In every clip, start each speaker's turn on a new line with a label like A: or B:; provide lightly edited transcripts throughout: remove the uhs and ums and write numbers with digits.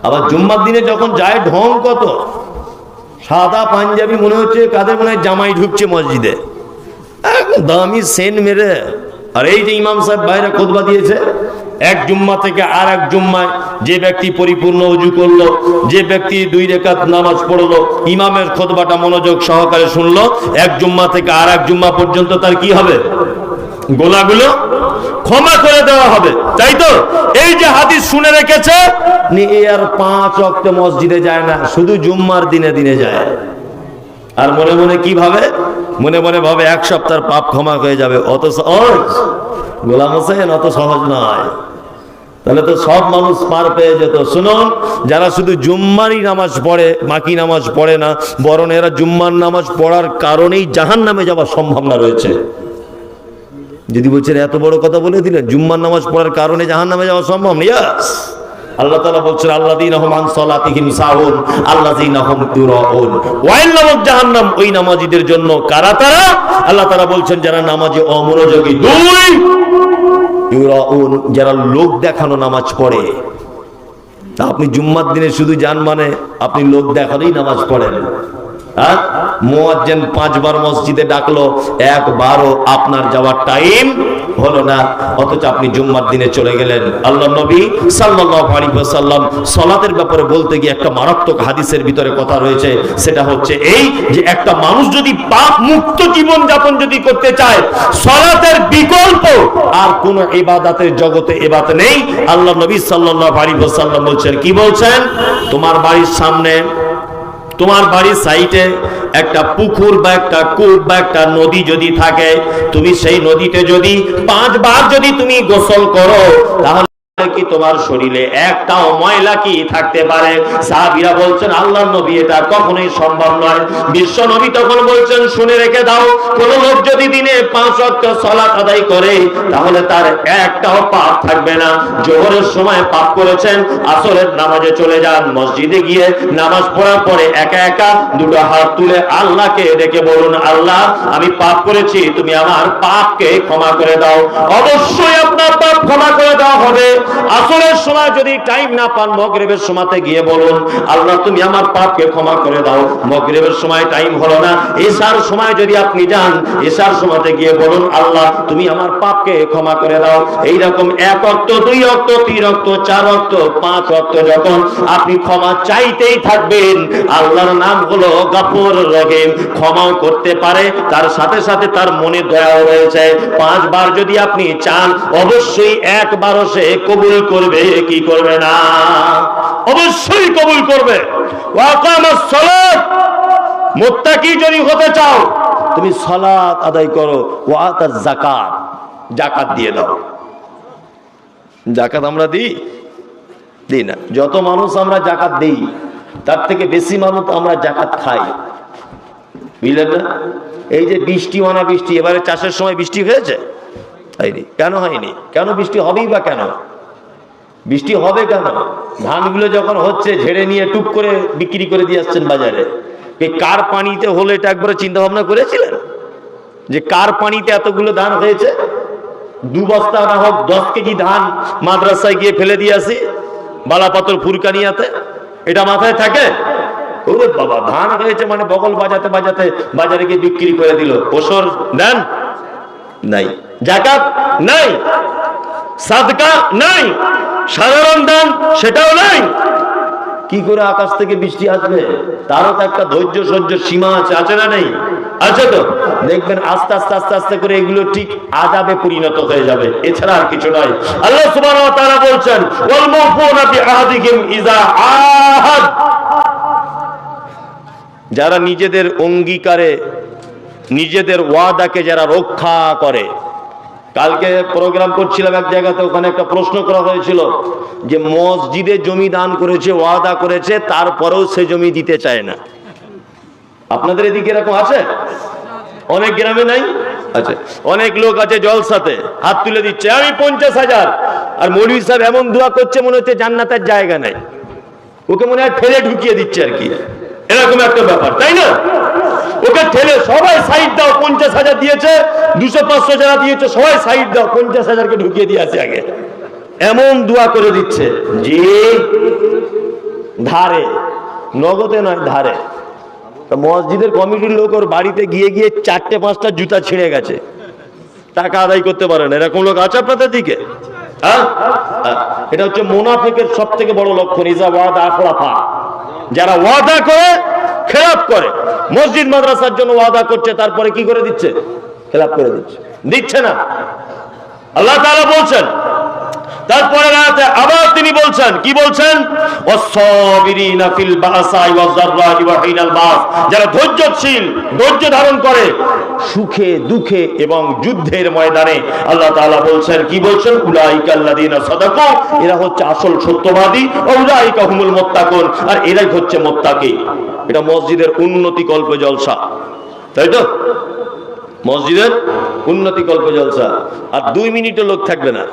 A: আবার জুম্মার দিনে যখন যায় ঢং কত, সাদা পাঞ্জাবি মনে হচ্ছে কাদের মনে হয় জামাই ঢুকছে মসজিদে, দামি সেন মেরে। আর এই যে ইমাম সাহেব বাইরে খুতবা দিয়েছে, এক জুম্মা থেকে আর এক জুম্মায় যে ব্যক্তি পরিপূর্ণ ওযু করলো, যে ব্যক্তি 2 রাকাত নামাজ পড়লো, ইমামের খুতবাটা মনোযোগ সহকারে শুনলো, এক জুম্মা থেকে আর এক জুম্মা পর্যন্ত তার কি হবে? গোনাগুলো ক্ষমা করে দেওয়া হবে, তাই তো? এই যে হাদিস শুনে রেখেছে, এ আর 5 ওয়াক্ত মসজিদে যায় না, শুধু জুম্মার দিনে দিনে যায়। আর মনে মনে কি ভাবে? মনে মনে ভাবে 1 সপ্তাহের পাপ ক্ষমা হয়ে যাবে। অত সহজ গোলাম হোসেন, অত সহজ নয়। তাহলে তো সব মানুষ পার পেয়ে যেত। শুনুন, যারা শুধু জুম্মারই নামাজ পড়ে, বাকি নামাজ পড়ে না, বরং এরা জুম্মার নামাজ পড়ার কারণেই জাহান্নামে যাওয়ার সম্ভাবনা রয়েছে। যদি বলছেন এত বড় কথা বলে দিলেন, জুম্মার নামাজ পড়ার কারণে জাহান্নামে যাওয়া সম্ভব না। ইয়াস, আল্লাহ তাআলা বলছেন আল্লাযীনা হুম আন সালাতিহিম সাহুন আল্লাযীনা হুম ইউরাউন, ওয়াইল নামক জাহান্নাম ওই নামাজীদের জন্য। কারা তারা? আল্লাহ তাআলা বলছেন যারা নামাজে অমনোযোগী। 2 ইউরাউন, যারা লোক দেখানো নামাজ পড়ে। আপনি জুম্মার দিনে শুধু যান মানে আপনি লোক দেখানোই নামাজ পড়েন। মুয়াজ্জিন 5 বার মসজিদে ডাকলো, একবারও আপনার যাওয়ার টাইম হলো না, অথচ আপনি জুম্মার দিনে চলে গেলেন। আল্লাহর নবী সাল্লাল্লাহু আলাইহি ওয়াসাল্লাম সালাতের ব্যাপারে বলতে গিয়ে একটা মারাত্মক হাদিসের ভিতরে কথা রয়েছে। সেটা হচ্ছে এই যে একটা মানুষ যদি পাপ মুক্ত জীবন যাপন যদি করতে চায়, সালাতের বিকল্প আর কোন ইবাদতের জগতে ইবাদত নেই। আল্লাহর নবী সাল্লাল্লাহু আলাইহি ওয়াসাল্লাম বলছেন, কি বলছেন? তোমার বাড়ির সামনে, তোমার বাড়ির সাইডে একটা পুকুর বা একটা কূপ বা একটা নদী যদি থাকে, তুমি সেই নদীতে যদি 5 বার যদি তুমি গোসল করো, তাহলে কি তোমার শরীরে একটাও ময়লা কি থাকতে পারে? সাহাবীরা বলছেন আল্লাহর নবী এটা কখনোই সম্ভব নয়। বিশ্ব নবী তখন বলছেন, শুনে রেখে দাও, কোন লোক যদি দিনে 5 ওয়াক্ত সালাত আদায় করে, তাহলে তার একটাও পাপ থাকবে না। জোহরের সময় পাপ করেছেন, আসরের নামাজে চলে যান, মসজিদে গিয়ে নামাজ পড়ার পরে একা একা 2টো হাত তুলে আল্লাহকে ডেকে বলুন, আল্লাহ আমি পাপ করেছি, তুমি আমার পাপকে ক্ষমা করে দাও। অবশ্যই আপনার পাপ ক্ষমা করে দেওয়া হবে। আসরের সময় যদি টাইম না পান, মাগরিবের সময়তে গিয়ে বলুন, আল্লাহ তুমি আমার পাপকে ক্ষমা করে দাও। মাগরিবের সময় টাইম হলো না, ইশার সময় যদি আপনি যান, ইশার সময়তে গিয়ে বলুন, আল্লাহ তুমি আমার পাপকে ক্ষমা করে দাও। এইরকম 1 ওয়াক্ত, 2 ওয়াক্ত, 3 ওয়াক্ত, 4 ওয়াক্ত, 5 ওয়াক্ত যখন আপনি ক্ষমা চাইতেই থাকবেন, আল্লাহর নাম হলো গফুর রহিম, ক্ষমাও করতে পারে, তার সাথে সাথে তার মনে দয়াও রয়েছে। 5 বার যদি আপনি চান, অবশ্যই একবারও সে কবুল করবে, কি করবে না? অবশ্যই কবুল করবে। ওয়াকামাস সালাত, মুত্তাকি যদি হতে চাও, তুমি সালাত আদায় করো। ওয়াতাজ যাকাত, যাকাত দিয়ে দাও। যাকাত আমরা দিই না। যত মানুষ আমরা যাকাত দেই, তার থেকে বেশি মানুষ আমরা যাকাত খাই, বুঝলেন না? এই যে বৃষ্টি অনাবৃষ্টি, এবারে চাষের সময় বৃষ্টি হয়েছে? হয়নি। কেন হয়নি? কেন বৃষ্টি হবেই বা কেন? বৃষ্টি হবে কেন? ধানগুলো যখন হচ্ছে ঝেড়ে নিয়ে টুক করে বিক্রি করে দিয়ে আসছেন বাজারে। কার পানিতে হলো এটা একবার চিন্তা ভাবনা করেছিলেন যে কার পানিতে এতগুলো ধান হয়েছে? 2 বস্তা না হোক 10 কেজি ধান মাদ্রাসায় গিয়ে ফেলে দিয়ে আসি বালাপাথর ফুরকানিয়াতে, এটা মাথায় থাকে? ওরে বাবা, ধান হয়েছে মানে বগল বাজাতে বাজাতে বাজারে গিয়ে বিক্রি করে দিল। ওসর দেন নাই, যাকাত নাই, সাদকা নাই, সাধারণ দান সেটাও নাই। কি করে আকাশ থেকে বৃষ্টি আসবে? তারও তো একটা ধৈর্য সহ্য সীমা আছে, আছে না নেই? আছে তো। দেখবেন আস্তে আস্তে আস্তে আস্তে করে এগুলো ঠিক আযাবে পরিণত হয়ে যাবে, এছাড়া আর কিছু নয়। আল্লাহ সুবহানাহু ওয়া তাআলা বলছেন, ওয়াল মুফুনা বিআহদিহিম ইযা আহাদ, যারা নিজেদের অঙ্গীকারে, নিজেদের ওয়াদাকে যারা রক্ষা করে। কালকে প্রোগ্রাম করছিলাম এক জায়গাতে, ওখানে একটা প্রশ্ন করা হয়েছিল যে মসজিদে জমি দান করেছে, ওয়াদা করেছে, তারপরেও সে জমি দিতে চায় না। আপনাদের এদিকে এরকম আছে? অনেক গ্রামে নাই? আচ্ছা, অনেক লোক আছে জলসাতে হাত তুলে দিচ্ছে, আমি 50,000, আর মৌলভী সাহেব এমন দোয়া করছে মনে হচ্ছে জান্নাতের জায়গা নাই, ওকে মনে হয় ঠেলে ঢুকিয়ে দিচ্ছে আর কি, এরকম একটা ব্যাপার, তাই না? ওকে ঠেলে সবাই সাইড দাও, 50,000 দিয়েছে, 200-500 যারা দিয়েছে সবাই সাইড দাও, 50,000কে ঢুকিয়ে দিয়ে আছে আগে, এমন দোয়া করে দিচ্ছে। জি ধারে, নগদে নয়, ধারে। মসজিদের কমিটির লোক ওর বাড়িতে গিয়ে গিয়ে 4-5টা জুতা ছিঁড়ে গেছে, টাকা আদায় করতে পারে না। এরকম লোক আছে আপনাদের দিকে? এটা হচ্ছে মুনাফিকের সব থেকে বড় লক্ষণ। ইজা ওয়াদা আখলাফা, যারা ওয়াদা করে খেলাপ করে। মসজিদ মাদ্রাসার জন্য ওয়াদা করছে, তারপরে কি করে দিচ্ছে? খেলাপ করে দিচ্ছে না। আল্লাহ তাআলা বলছেন, তারপরে রাতে আবার তিনি বলছেন, কি বলছেন? ওয়াস-সাবিরিনা ফিল বাসাই ওয়াজ-যাররাই ওয়া হিনাল বাস, যারা ধৈর্যশীল, ধৈর্য ধারণ করে সুখে দুঃখে এবং যুদ্ধের ময়দানে। আল্লাহ তাআলা বলছেন, কি বলছেন? উলাইকা আল্লাযিনা সাদাকু, এরা হচ্ছে আসল সত্যবাদী। ওয়া উলাইকা হুমুল মুত্তাকুন, আর এরাই হচ্ছে মুত্তাকি। এটা মসজিদের উন্নতি কল্প জলসা, তাই তো? মসজিদের উন্নতি কল্প জলসা। আর 2 মিনিটও লোক থাকবে না,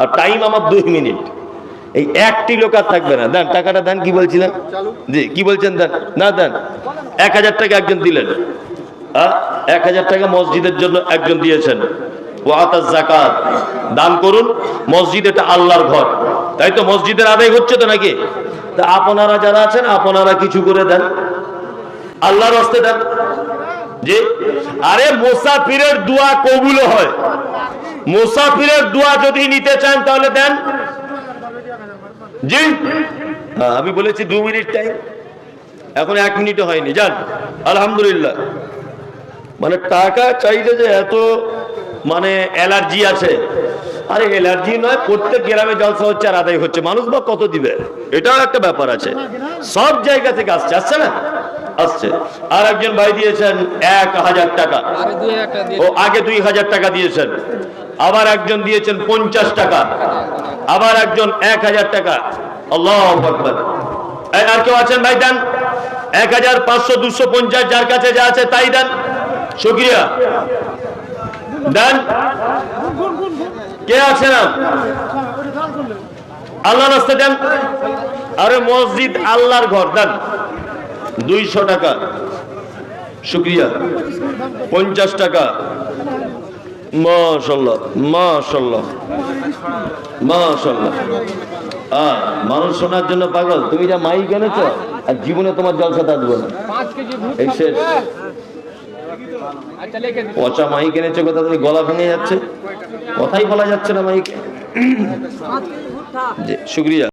A: আর টাইম আমার 2 মিনিট। এই একটি লোক আর থাকবে না। দেন টাকাটা দেন। কি বলছিলেন? জি, কি বলছেন? দেন না, দেন। 1000 টাকা একজন দিলেন। 1000 টাকা মসজিদের জন্য একজন দিয়েছেন। ওয়াতাজ যাকাত, দান করুন। মসজিদ এটা আল্লাহর ঘর, তাই তো? মসজিদের আদায় হচ্ছে তো নাকি? তা আপনারা যারা আছেন, আপনারা কিছু করে দেন, আল্লাহর রাস্তায় দেন। জি, আরে মুসাফিরের দোয়া কবুল হয়। মুসাফিরের দোয়া যদি নিতে চান তাহলে দেন। জি, আমি বলেছি 2 মিনিট টাইম, এখন 1 মিনিটও হয়নি। যান, আলহামদুলিল্লাহ। মানে টাকা চাইলে যে এত মানে অ্যালার্জি আছে। আরে অ্যালার্জি নয়, প্রত্যেক গ্রামে জলসা হচ্ছে আর আদায় হচ্ছে। মানুষ বা কত দিবে, এটাও একটা ব্যাপার আছে। সব জায়গা থেকে আসছে না? আসছে। আর একজন ভাই দিয়েছেন 1000 টাকা, ও আগে 2000 টাকা দিয়েছেন। আবার একজন দিয়েছেন 50 টাকা, আবার একজন 1000 টাকা। আল্লাহু আকবার। আর কেউ আছেন ভাই? দেন 1000, 500, 250, যার কাছে যা আছে তাই দেন। শুকরিয়া, দেন। কে আছেন? আল্লাহর রাস্তায় দেন। আরে মসজিদ আল্লাহর ঘর, দেন। 200 টাকা, শুকরিয়া। 50 টাকা, মাশাআল্লাহ, মাশাআল্লাহ, মাশাআল্লাহ। মানুষ শোনার জন্য পাগল। তুমি যা মাইক এনেছো, আর জীবনে তোমার জলসা থাকবে না। এই শেষ। পচা মাইক এনেছো, কথা তুমি গলা ভেঙে যাচ্ছে, কথাই বলা যাচ্ছে না মাইকে। জি, শুকরিয়া।